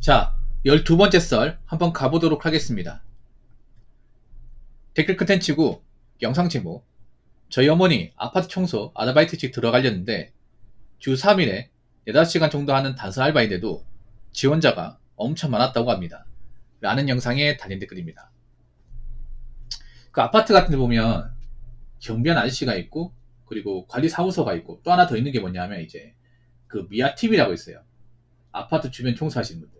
자, 12번째 썰 한번 가보도록 하겠습니다. 댓글 컨텐츠고 영상 제목, 저희 어머니 아파트 청소 아르바이트직 들어가려는데 주 3일에 4-5시간 정도 하는 단순 알바인데도 지원자가 엄청 많았다고 합니다. 라는 영상에 달린 댓글입니다. 그 아파트 같은 데 보면 경비원 아저씨가 있고, 그리고 관리사무소가 있고, 또 하나 더 있는 게 뭐냐면 이제 그 미아팀이라고 있어요. 아파트 주변 청소하시는 분들.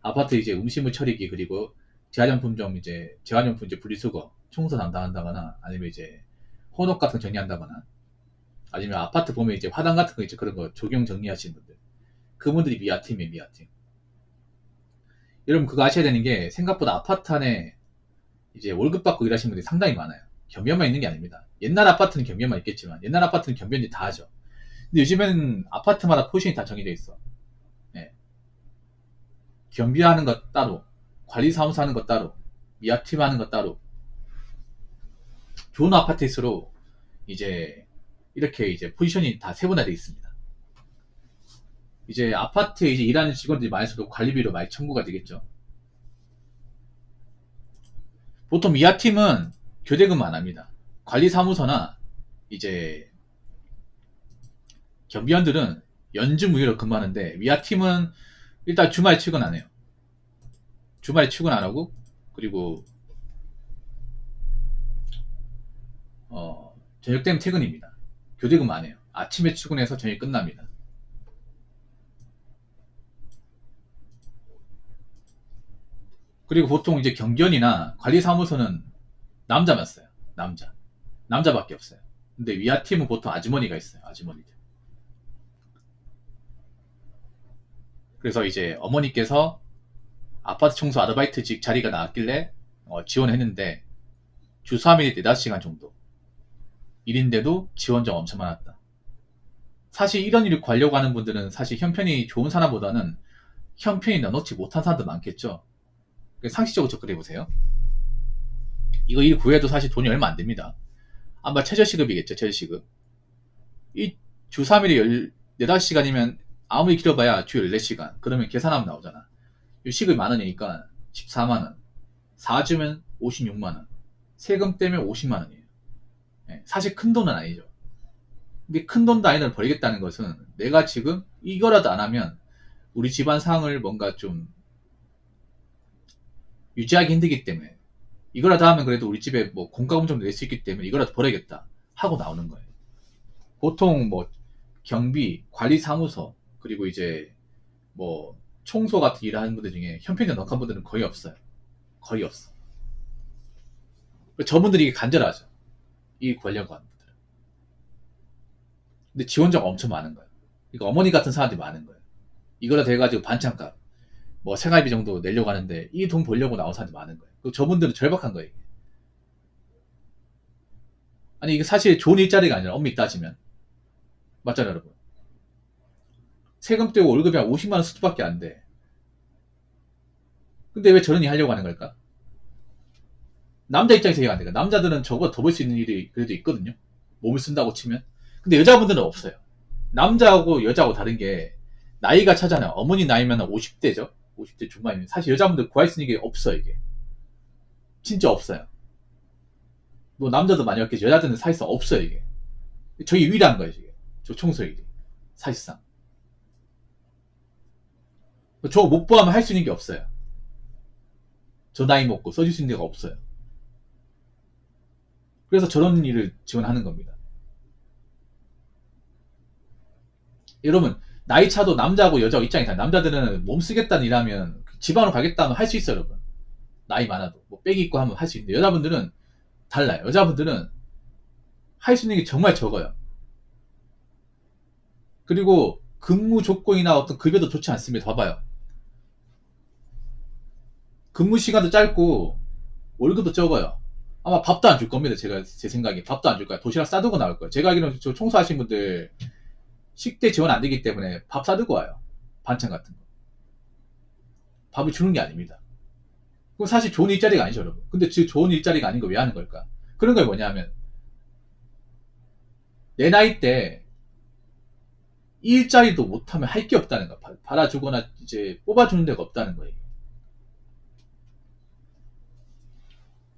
아파트 이제 음식물 처리기, 그리고 재활용품 이제 분리수거 청소 담당한다거나, 아니면 이제 혼업 같은 거 정리한다거나, 아니면 아파트 보면 이제 화단 같은 거 이제 그런 거 조경 정리하시는 분들, 그분들이 미아팀이에요. 미아팀. 여러분 그거 아셔야 되는 게, 생각보다 아파트 안에 이제 월급 받고 일하시는 분들이 상당히 많아요. 경비원만 있는 게 아닙니다. 옛날 아파트는 경비원만 있겠지만, 옛날 아파트는 경비원이 다 하죠. 근데 요즘에는 아파트마다 포지션이 다 정해져 있어. 예. 경비하는 것 따로, 관리사무소 하는 것 따로, 미아팀 하는 것 따로. 좋은 아파트일수록 이제 이렇게 이제 포지션이 다 세분화되어 있습니다. 이제 아파트에 이제 일하는 직원들이 많을수록 관리비로 많이 청구가 되겠죠. 보통 미아팀은 교대근무 안 합니다. 관리사무소나 이제 경비원들은 연중무휴로 근무하는데, 미아팀은 일단 주말에 출근 안 해요. 주말에 출근 안 하고, 그리고 저녁 되면 퇴근입니다. 교대근무 안 해요. 아침에 출근해서 저녁이 끝납니다. 그리고 보통 이제 경비원이나 관리사무소는 남자만 써요. 남자밖에 없어요. 근데 위아팀은 보통 아주머니가 있어요. 아주머니들. 그래서 이제 어머니께서 아파트 청소 아르바이트직 자리가 나왔길래 지원했는데, 주 3일에 4-5시간 정도 일인데도 지원자가 엄청 많았다. 사실 이런 일을 구하려고 하는 분들은 사실 형편이 좋은 사람보다는 형편이 넉넉지 못한 사람도 많겠죠. 상식적으로 접근해보세요. 이거 일 구해도 사실 돈이 얼마 안 됩니다. 아마 최저시급이겠죠. 최저시급. 이 주 3일에 4-5시간이면 아무리 길어봐야 주 14시간. 그러면 계산하면 나오잖아. 시급이 만원이니까 14만원. 4주면 56만원. 세금 떼면 50만원이에요. 사실 큰 돈은 아니죠. 근데 큰 돈도 아니더라도 버리겠다는 것은, 내가 지금 이거라도 안 하면 우리 집안 상황을 뭔가 좀 유지하기 힘들기 때문에, 이거라도 하면 그래도 우리 집에 뭐 공과금 좀 낼 수 있기 때문에 이거라도 벌어야겠다 하고 나오는 거예요. 보통 뭐 경비, 관리사무소, 그리고 이제 뭐 청소 같은 일을 하는 분들 중에 형편이 넉넉한 분들은 거의 없어요. 거의 없어. 저분들이 간절하죠. 이 구하려고 하는 분들은. 근데 지원자가 엄청 많은 거예요. 그러니까 어머니 같은 사람들이 많은 거예요. 이거라도 해가지고 반찬값, 뭐 생활비 정도 내려고 하는데 이 돈 벌려고 나온 사람들이 많은 거예요. 그리고 저분들은 절박한 거예요. 아니 이게 사실 좋은 일자리가 아니라, 엄밀히 따지면. 맞잖아요, 여러분. 세금 떼고 월급이 한 50만원 수준밖에 안 돼. 근데 왜 저런 일 하려고 하는 걸까? 남자 입장에서 이해가 안 돼요. 남자들은 저거 더 벌 수 있는 일이 그래도 있거든요. 몸을 쓴다고 치면. 근데 여자분들은 없어요. 남자하고 여자하고 다른 게 나이가 차잖아요. 어머니 나이면 50대죠. 50대 중반이면. 사실 여자분들 구할 수 있는 게 없어요, 이게. 진짜 없어요. 뭐 남자도 많이 없겠지. 여자들은 사실상 없어요, 이게. 저게 유일한 거예요, 이게. 저 청소 일이. 사실상. 저거 못 포함하면 할 수 있는 게 없어요. 저 나이 먹고 써줄 수 있는 데가 없어요. 그래서 저런 일을 지원하는 겁니다. 여러분, 나이 차도 남자하고 여자하고 입장이 달라요. 남자들은 몸 쓰겠다는 일 하면, 지방으로 가겠다면 할 수 있어요, 여러분. 나이 많아도. 뭐 빼기 있고 하면 할 수 있는데, 여자분들은 달라요. 여자분들은 할 수 있는 게 정말 적어요. 그리고 근무 조건이나 어떤 급여도 좋지 않습니다. 봐봐요. 근무 시간도 짧고 월급도 적어요. 아마 밥도 안 줄 겁니다. 제 생각에 밥도 안 줄 거예요. 도시락 싸두고 나올 거예요. 제가 알기로는 저 청소하신 분들 식대 지원 안 되기 때문에 밥 싸두고 와요. 반찬 같은 거. 밥을 주는 게 아닙니다. 그럼 사실 좋은 일자리가 아니죠, 여러분. 근데 지금 좋은 일자리가 아닌 거 왜 하는 걸까? 그런 게 뭐냐면, 내 나이 때 일자리도 못하면 할 게 없다는 거야. 받아주거나 이제 뽑아주는 데가 없다는 거예요.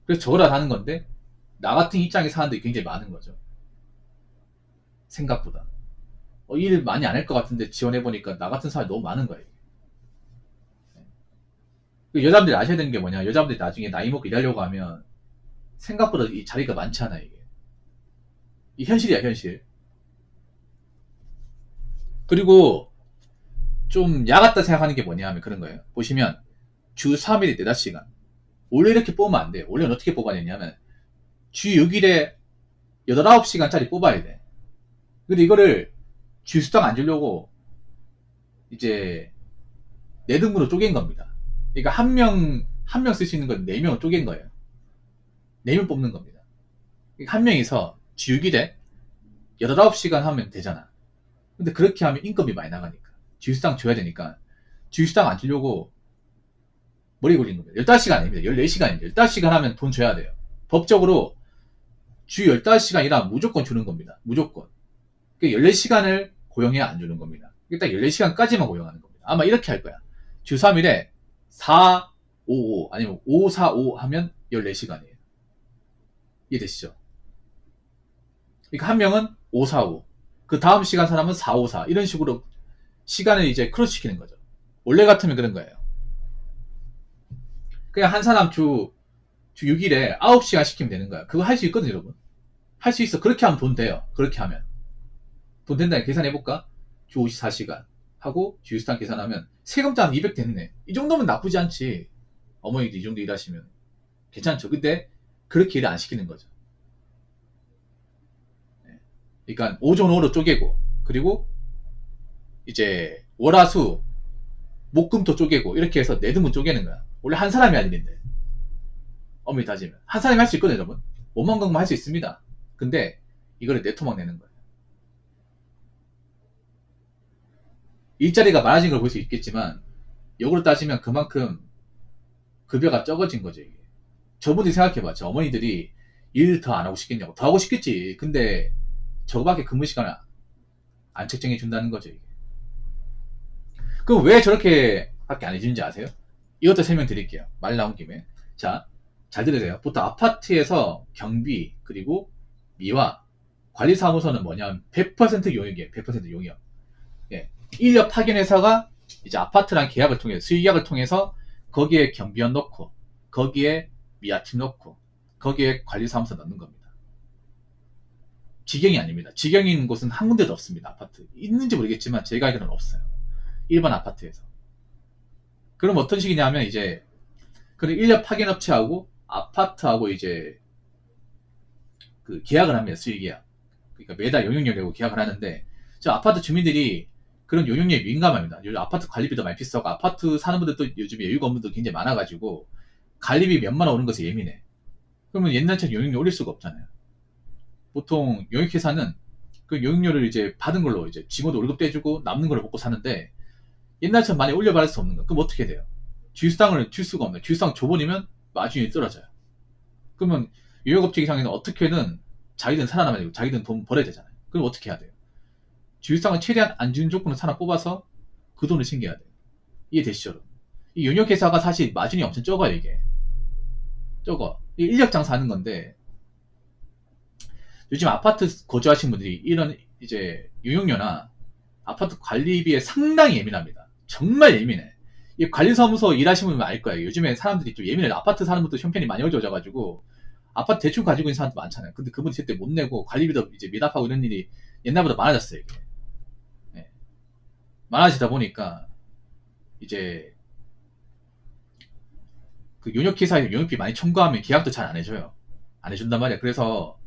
그래서 저거라 하는 건데, 나 같은 입장의 사람들이 굉장히 많은 거죠. 생각보다. 일 많이 안 할 것 같은데 지원해보니까 나 같은 사람이 너무 많은 거예요. 여자분들이 아셔야 되는 게 뭐냐. 여자분들이 나중에 나이 먹고 일하려고 하면 생각보다 이 자리가 많지 않아, 이게. 이 현실이야, 현실. 그리고 좀 야같다 생각하는 게 뭐냐 하면 그런 거예요. 보시면 주 3일에 4-5시간. 원래 이렇게 뽑으면 안 돼. 원래는 어떻게 뽑아내냐면 주 6일에 8, 9시간짜리 뽑아야 돼. 근데 이거를 주수당 안 주려고 이제 4등분으로 쪼갠 겁니다. 그러니까 한 명 쓸 수 있는 건 4명을 쪼갠 거예요. 4명 뽑는 겁니다. 그러니까 한 명이서 주 6일에 8, 9시간 하면 되잖아. 근데 그렇게 하면 인건비 많이 나가니까. 주수당 줘야 되니까. 주수당 안 주려고 머리 굴린 겁니다. 15시간 아닙니다. 14시간입니다. 15시간 하면 돈 줘야 돼요. 법적으로 주 15시간 일하면 무조건 주는 겁니다. 무조건. 14시간을 고용해야 안 주는 겁니다. 일단 14시간까지만 고용하는 겁니다. 아마 이렇게 할 거야. 주 3일에 4, 5, 5 아니면 5, 4, 5 하면 14시간이에요. 이해되시죠? 그러니까 한 명은 5, 4, 5. 그 다음 시간 사람은 4, 5, 4. 이런 식으로 시간을 이제 크로스 시키는 거죠. 원래 같으면 그런 거예요. 그냥 한 사람 주 6일에 9시간 시키면 되는 거야. 그거 할 수 있거든요, 여러분. 할 수 있어. 그렇게 하면 돈 돼요. 그렇게 하면. 돈 된다. 계산해볼까? 주 54시간. 하고, 주유수당 계산하면, 세금자 한 200 됐네. 이 정도면 나쁘지 않지. 어머니도 이 정도 일하시면. 괜찮죠. 근데, 그렇게 일을 안 시키는 거죠. 그러니까, 오존오로 쪼개고, 그리고, 이제, 월화수, 목금토 쪼개고, 이렇게 해서 4등분 쪼개는 거야. 원래 한 사람이 할 일인데. 엄밀히 따지면. 한 사람이 할 수 있거든요, 여러분. 몸만 강만 할 수 있습니다. 근데, 이거를 네토막 내는 거예요. 일자리가 많아진 걸 볼 수 있겠지만, 역으로 따지면 그만큼 급여가 적어진 거죠, 이게. 저분들이 생각해봐. 저 어머니들이 일 더 안 하고 싶겠냐고. 더 하고 싶겠지. 근데 저거밖에 근무 시간을 안 책정해 준다는 거죠, 이게. 그럼 왜 저렇게 밖에 안 해주는지 아세요? 이것도 설명드릴게요. 말 나온 김에. 자, 잘 들으세요. 보통 아파트에서 경비, 그리고 미화, 관리사무소는 뭐냐면 100% 용역이에요. 100% 용역. 예. 인력 파견 회사가 이제 아파트랑 계약을 통해서, 수의계약을 통해서 거기에 경비원 넣고, 거기에 미아팀 넣고, 거기에 관리사무소 넣는 겁니다. 직영이 아닙니다. 직영인 곳은 한 군데도 없습니다. 아파트. 있는지 모르겠지만 제가 알기로는 없어요. 일반 아파트에서. 그럼 어떤 식이냐면 이제 그런 인력 파견 업체하고 아파트하고 이제 그 계약을 합니다. 수의계약. 그러니까 매달 용역료라고 계약을 하는데 저 아파트 주민들이 그런 용역료에 민감합니다. 요즘 아파트 관리비도 많이 비싸고 아파트 사는 분들도 요즘에 여유가 없는 분도 굉장히 많아가지고 관리비 몇만 원 오는 것에 예민해. 그러면 옛날처럼 용역료 올릴 수가 없잖아요. 보통 용역회사는 그 용역료를 이제 받은 걸로 이제 직원도 월급 떼주고 남는 걸 먹고 사는데 옛날처럼 많이 올려받을 수 없는 거. 그럼 어떻게 돼요? 주유수당을 줄 수가 없네요. 주유수당 줘버리면 마진이 떨어져요. 그러면 용역업체 이상에는 어떻게든 자기들은 살아남아야 되고 자기들은 돈 벌어야 되잖아요. 그럼 어떻게 해야 돼요? 주유수당을 최대한 안 주는 조건으로 하나 뽑아서 그 돈을 챙겨야 돼요. 이해되시죠? 이 용역회사가 사실 마진이 엄청 적어요, 이게. 적어. 이 인력 장사하는 건데 요즘 아파트 거주하시는 분들이 이런 이제 용역료나 아파트 관리비에 상당히 예민합니다. 정말 예민해. 이 관리사무소 일하시는 분은 알 거예요. 요즘에 사람들이 좀 예민해요. 아파트 사는 분도 형편이 많이 어려워져가지고 아파트 대출 가지고 있는 사람도 많잖아요. 근데 그분이 제때 못 내고 관리비도 이제 미납하고 이런 일이 옛날보다 많아졌어요. 이게. 네. 많아지다 보니까 이제 그 용역회사에 용역비 많이 청구하면 계약도 잘 안 해줘요. 안 해준단 말이야. 그래서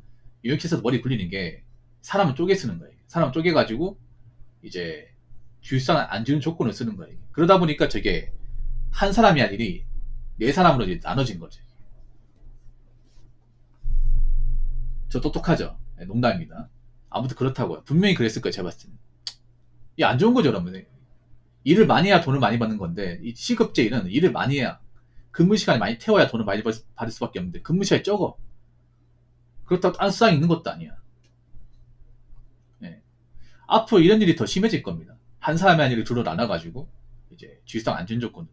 용역회사도 머리 굴리는 게 사람을 쪼개 쓰는 거예요. 사람 쪼개가지고 이제 주유수당 안 주는 조건을 쓰는 거예요. 그러다 보니까 저게 한 사람이 할 일이 네 사람으로 이제 나눠진 거죠. 저 똑똑하죠? 네, 농담입니다. 아무튼 그렇다고요. 분명히 그랬을 거예요. 제가 봤을 때는. 이게 안 좋은 거죠, 여러분. 일을 많이 해야 돈을 많이 받는 건데 이 시급제 일은 일을 많이 해야 근무 시간이 많이 태워야 돈을 많이 받을 수밖에 없는데 근무 시간이 적어. 그렇다고 딴 수당이 있는 것도 아니야. 네. 앞으로 이런 일이 더 심해질 겁니다. 한 사람이 아니라 둘로 나눠가지고 이제 주의성 안전 조건으로.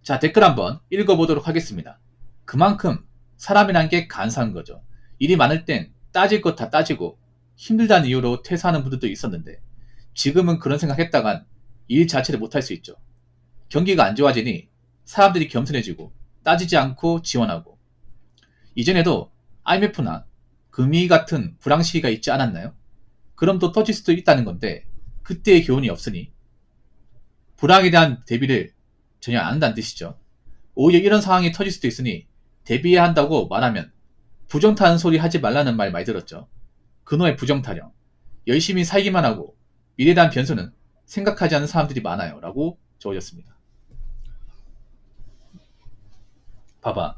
자, 댓글 한번 읽어보도록 하겠습니다. 그만큼 사람이란 게 간사한 거죠. 일이 많을 땐 따질 것 다 따지고 힘들다는 이유로 퇴사하는 분들도 있었는데 지금은 그런 생각했다간 일 자체를 못할 수 있죠. 경기가 안 좋아지니 사람들이 겸손해지고 따지지 않고 지원하고. 이전에도 IMF나 금리 같은 불황 시기가 있지 않았나요? 그럼 또 터질 수도 있다는 건데 그때의 교훈이 없으니 불황에 대한 대비를 전혀 안 한다는 뜻이죠. 오히려 이런 상황이 터질 수도 있으니 대비해야 한다고 말하면 부정타는 소리 하지 말라는 말 많이 들었죠. 그노의 부정타령. 열심히 살기만 하고 미래에 대한 변수는 생각하지 않는 사람들이 많아요. 라고 적어졌습니다. 봐봐.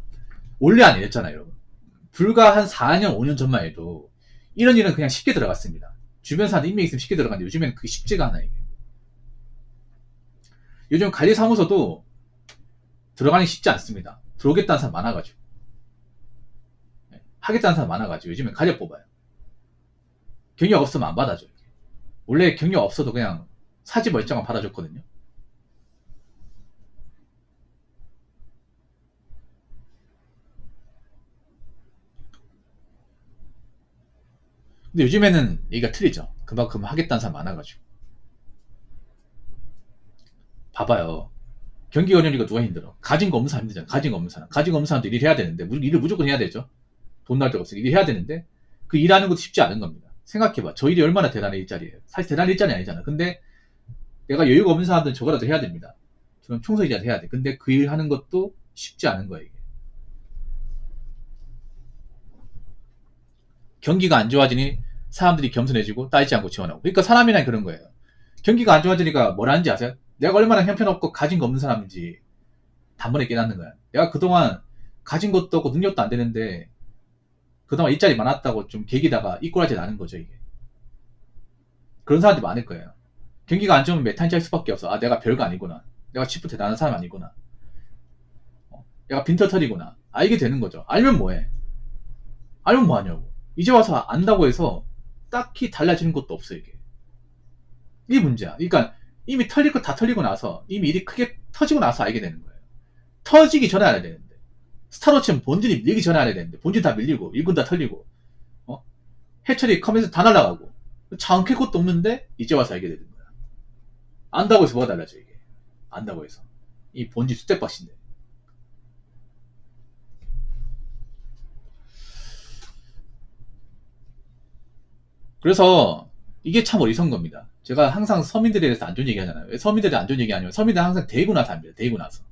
원래 안 이랬잖아요, 여러분. 불과 한 4년, 5년 전만 해도 이런 일은 그냥 쉽게 들어갔습니다. 주변 사람들 인맥 있으면 쉽게 들어갔는데 요즘에는 그게 쉽지가 않아요. 이게. 요즘 관리사무소도 들어가기 쉽지 않습니다. 들어오겠다는 사람 많아가지고. 하겠다는 사람 많아가지고 요즘엔 가려 뽑아요. 경력 없으면 안 받아줘요. 원래 경력 없어도 그냥 사지 멀쩡한 받아줬거든요. 근데 요즘에는 얘기가 틀리죠. 그만큼 하겠다는 사람 많아가지고. 봐봐요. 경기 어려우니까 누가 힘들어? 가진 거 없는 사람 힘들잖아. 가진 거 없는 사람. 가진 거 없는 사람도 일을 해야 되는데, 일을 무조건 해야 되죠. 돈 날 데가 없으니 일을 해야 되는데, 그 일하는 것도 쉽지 않은 겁니다. 생각해봐. 저 일이 얼마나 대단한 일자리예요. 사실 대단한 일자리 아니잖아. 근데 내가 여유가 없는 사람들은 저거라도 해야 됩니다. 저는 청소일이라도 해야 돼. 근데 그 일 하는 것도 쉽지 않은 거예요, 이게. 경기가 안 좋아지니 사람들이 겸손해지고 따지지 않고 지원하고. 그러니까 사람이란 그런 거예요. 경기가 안 좋아지니까 뭘 하는지 아세요? 내가 얼마나 형편없고 가진 거 없는 사람인지 단번에 깨닫는 거야. 내가 그동안 가진 것도 없고 능력도 안 되는데 그동안 일자리 많았다고 좀 개기다가 이꼴하지 않은 거죠, 이게. 그런 사람들이 많을 거예요. 경기가 안 좋으면 메탄치할 수밖에 없어. 아, 내가 별거 아니구나. 내가 치프 대단한 사람 아니구나. 내가 빈털터리구나. 알게 되는 거죠. 알면 뭐해? 알면 뭐하냐고. 이제 와서 안다고 해서 딱히 달라지는 것도 없어, 이게. 이게 문제야. 그러니까 이미 털릴 거 다 털리고 나서 이미 일이 크게 터지고 나서 알게 되는 거예요. 터지기 전에 알아야 되는데. 스타로치는 본진이 밀리기 전에 알아야 되는데 본진 다 밀리고 일군 다 털리고 해철이 컴에서 다 날아가고 장캐 것도 없는데 이제 와서 알게 되는 거야. 안다고 해서 뭐가 달라져 이게. 안다고 해서. 이 본진 수대밭인데. 그래서 이게 참 어리석은 겁니다. 제가 항상 서민들에 대해서 안 좋은 얘기 하잖아요. 왜 서민들에 안 좋은 얘기 아니면 서민들은 항상 대고 나서 합니다. 대고 나서.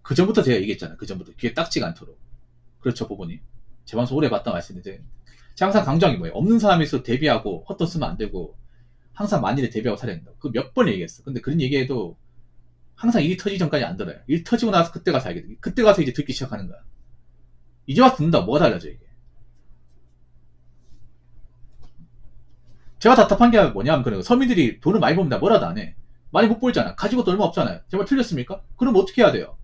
그 전부터 제가 얘기했잖아요. 그 전부터. 귀에 딱지가 않도록. 그렇죠, 부분이. 제 방송 오래 봤다 말씀인데 제가 항상 강조한 게 뭐예요? 없는 사람이 있어 대비하고 헛돈 쓰면 안 되고 항상 만일에 대비하고 살아야 된다. 그 몇 번 얘기했어. 근데 그런 얘기해도 항상 일이 터지기 전까지 안 들어요. 일 터지고 나서 그때 가서 알게 돼. 그때 가서 이제 듣기 시작하는 거야. 이제 와서 듣는다. 뭐가 달라져 이게. 제가 답답한 게 뭐냐면 그래요. 서민들이 돈을 많이 벌면 뭐라도 안 해. 많이 못 벌잖아. 가지고 도 얼마 없잖아요. 정말 틀렸습니까? 그럼 어떻게 해야 돼요?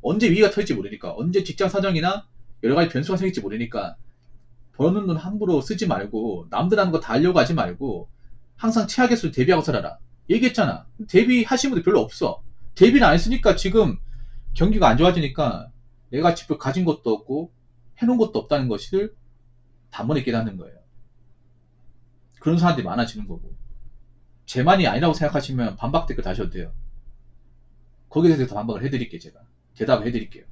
언제 위기가 터질지 모르니까, 언제 직장 사정이나 여러 가지 변수가 생길지 모르니까 버는 돈 함부로 쓰지 말고 남들 하는 거 다 하려고 하지 말고 항상 최악의 수를 대비하고 살아라. 얘기했잖아. 대비하시는 분들 별로 없어. 대비를 안 했으니까 지금 경기가 안 좋아지니까 내가 직접 가진 것도 없고 해놓은 것도 없다는 것을 단번에 깨닫는 거예요. 그런 사람들이 많아지는 거고. 제만이 아니라고 생각하시면 반박 댓글 다셔도 돼요. 거기에 대해서 반박을 해드릴게요. 제가 대답을 해드릴게요.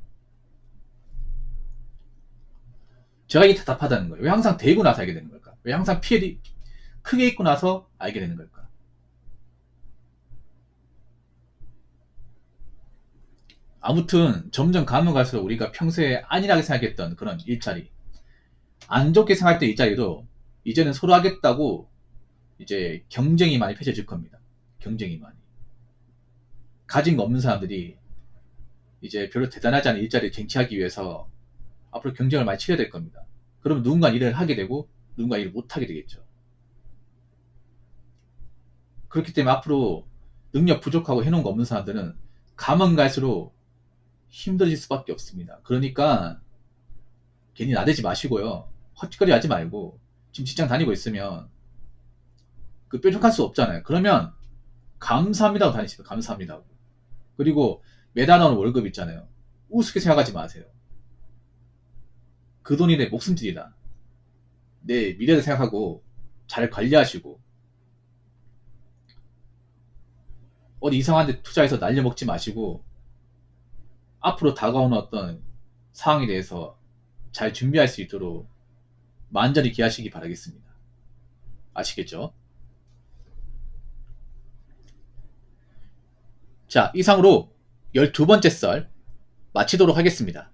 제가 이게 답답하다는 거예요. 왜 항상 대고 나서 알게 되는 걸까? 왜 항상 피해를 크게 입고 나서 알게 되는 걸까? 아무튼 점점 가면 갈수록 우리가 평소에 안일하게 생각했던 그런 일자리, 안 좋게 생각할 때 일자리도 이제는 서로 하겠다고 이제 경쟁이 많이 펼쳐질 겁니다. 경쟁이 많이. 가진 거 없는 사람들이 이제 별로 대단하지 않은 일자리를 쟁취하기 위해서 앞으로 경쟁을 많이 치러야 될 겁니다. 그러면 누군가 일을 하게 되고 누군가 일을 못하게 되겠죠. 그렇기 때문에 앞으로 능력 부족하고 해놓은 거 없는 사람들은 가면 갈수록 힘들어질 수밖에 없습니다. 그러니까 괜히 나대지 마시고요. 헛짓거리 하지 말고 지금 직장 다니고 있으면 그 뾰족할 수 없잖아요. 그러면 감사합니다고 다니시죠. 감사합니다. 그리고 매달 나오는 월급 있잖아요. 우습게 생각하지 마세요. 그 돈이 내 목숨줄이다. 내 미래를 생각하고 잘 관리하시고 어디 이상한 데 투자해서 날려먹지 마시고 앞으로 다가오는 어떤 상황에 대해서 잘 준비할 수 있도록 만전히 기하시기 바라겠습니다. 아시겠죠? 자, 이상으로 12번째 썰 마치도록 하겠습니다.